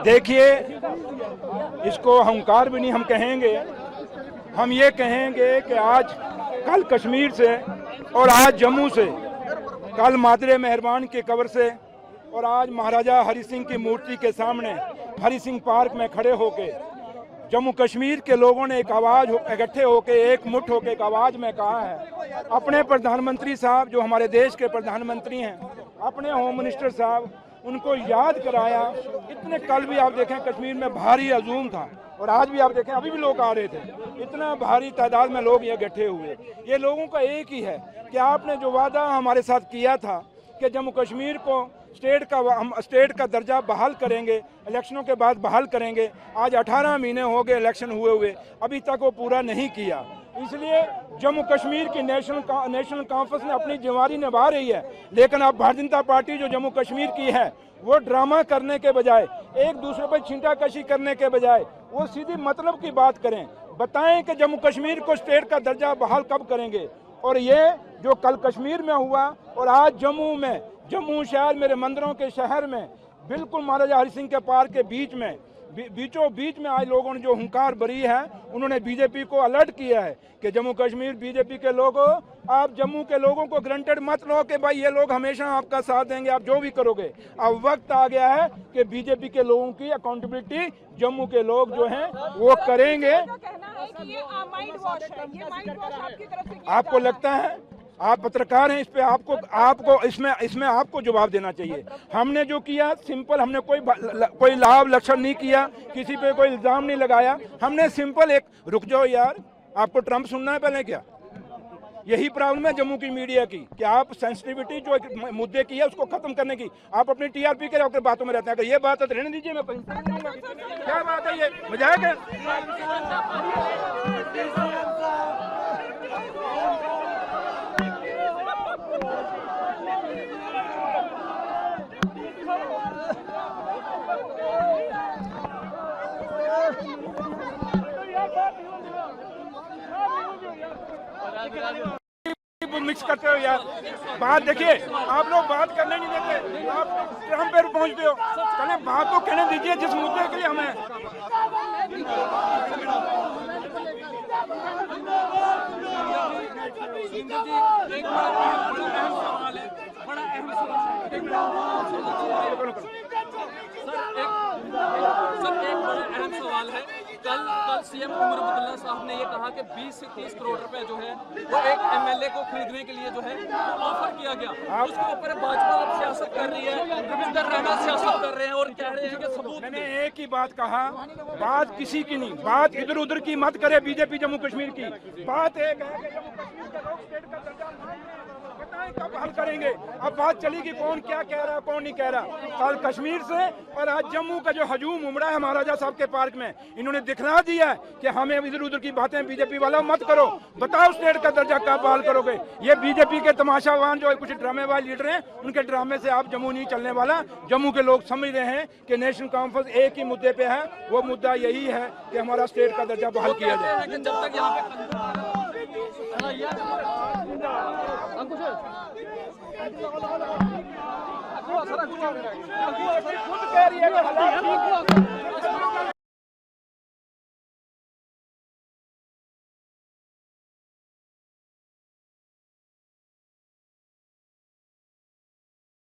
देखिए, इसको अहंकार भी नहीं हम कहेंगे, हम ये कहेंगे कि आज कल कश्मीर से और आज जम्मू से, कल मादरे मेहरबान के कब्र से और आज महाराजा हरि सिंह की मूर्ति के सामने हरि सिंह पार्क में खड़े होके जम्मू कश्मीर के लोगों ने एक आवाज़ इकट्ठे होके एक मुठ होके एक आवाज़ में कहा है, अपने प्रधानमंत्री साहब जो हमारे देश के प्रधानमंत्री हैं, अपने होम मिनिस्टर साहब, उनको याद कराया। इतने कल भी आप देखें कश्मीर में भारी हजूम था और आज भी आप देखें अभी भी लोग आ रहे थे, इतना भारी तादाद में लोग ये इकट्ठे हुए। ये लोगों का एक ही है कि आपने जो वादा हमारे साथ किया था कि जम्मू कश्मीर को हम स्टेट का दर्जा बहाल करेंगे, इलेक्शनों के बाद बहाल करेंगे। आज 18 महीने हो गए इलेक्शन हुए अभी तक वो पूरा नहीं किया। इसलिए जम्मू कश्मीर की नेशनल कॉन्फ्रेंस ने अपनी जिम्मेदारी निभा रही है, लेकिन अब भारतीय जनता पार्टी जो जम्मू कश्मीर की है वो ड्रामा करने के बजाय, एक दूसरे पर छींटाकशी करने के बजाय वो सीधी मतलब की बात करें, बताएं कि जम्मू कश्मीर को स्टेट का दर्जा बहाल कब करेंगे। और ये जो कल कश्मीर में हुआ और आज जम्मू में, जम्मू शहर मेरे मंदिरों के शहर में बिल्कुल महाराजा हरि सिंह के पार्क के बीच में बीचों बीच में आज लोगों ने जो हुंकार भरी है, उन्होंने बीजेपी को अलर्ट किया है कि जम्मू कश्मीर बीजेपी के लोगों, आप जम्मू के लोगों को ग्रंटेड मत लो कि भाई ये लोग हमेशा आपका साथ देंगे, आप जो भी करोगे। अब वक्त आ गया है कि बीजेपी के लोगों की अकाउंटेबिलिटी जम्मू के लोग जो हैं वो करेंगे। आपको लगता है, आप पत्रकार हैं, इस पे आपको इसमें आपको जवाब देना चाहिए। हमने जो किया सिंपल, हमने कोई लाभ लक्षण नहीं किया, किसी पे कोई इल्जाम नहीं लगाया। हमने सिंपल एक, रुक जाओ यार, आपको ट्रंप सुनना है पहले क्या? यही प्रॉब्लम है जम्मू की मीडिया की कि आप सेंसिटिविटी जो एक मुद्दे की है उसको खत्म करने की, आप अपनी टीआरपी के होकर बातों में रहते हैं। अगर ये बात है तो रहने दीजिए, मैं क्या बात है, ये मजाक है। मिक्स करते हो यार, बात देखिए, आप लोग बात करने नहीं देते, आप ट्रंप पे पहुंचते हो। चले बात तो कहने दीजिए जिस मुद्दे के लिए हमें। बड़ा अहम सवाल है। कल सीएम उमर अब्दुल्ला साहब ने ये कहा कि 20 से 30 करोड़ रुपए जो है वो एक एमएलए को खरीदने के लिए जो है ऑफर किया गया। उसके ऊपर भाजपा अब सियासत कर रही है, रविंदर रैना सियासत कर रहे हैं और कह रहे हैं कि सबूत। मैंने एक ही बात कहा, बात किसी की नहीं, बात इधर उधर की मत करे बीजेपी जम्मू कश्मीर की। बात एक है कि जम्मू कश्मीर का लोग स्टेट का दर्जा बताएं कब हल करेंगे। अब बात चलेगी कौन क्या कह रहा है कौन नहीं कह रहा। कल कश्मीर से और आज जम्मू का जो हजूम उमड़ा है महाराजा साहब के पार्क में, इन्होंने दिखला दिया है कि हमें इधर उधर की बातें बीजेपी वाला मत करो, बताओ स्टेट का दर्जा कब बहाल करोगे। ये बीजेपी के तमाशावान जो कुछ ड्रामेबाज लीडर हैं, उनके ड्रामे से आप जम्मू नहीं चलने वाला। जम्मू के लोग समझ रहे हैं कि नेशनल कॉन्फ्रेंस एक ही मुद्दे पे है, वो मुद्दा यही है कि हमारा स्टेट का दर्जा बहाल किया जाए। जब तक यहाँ पे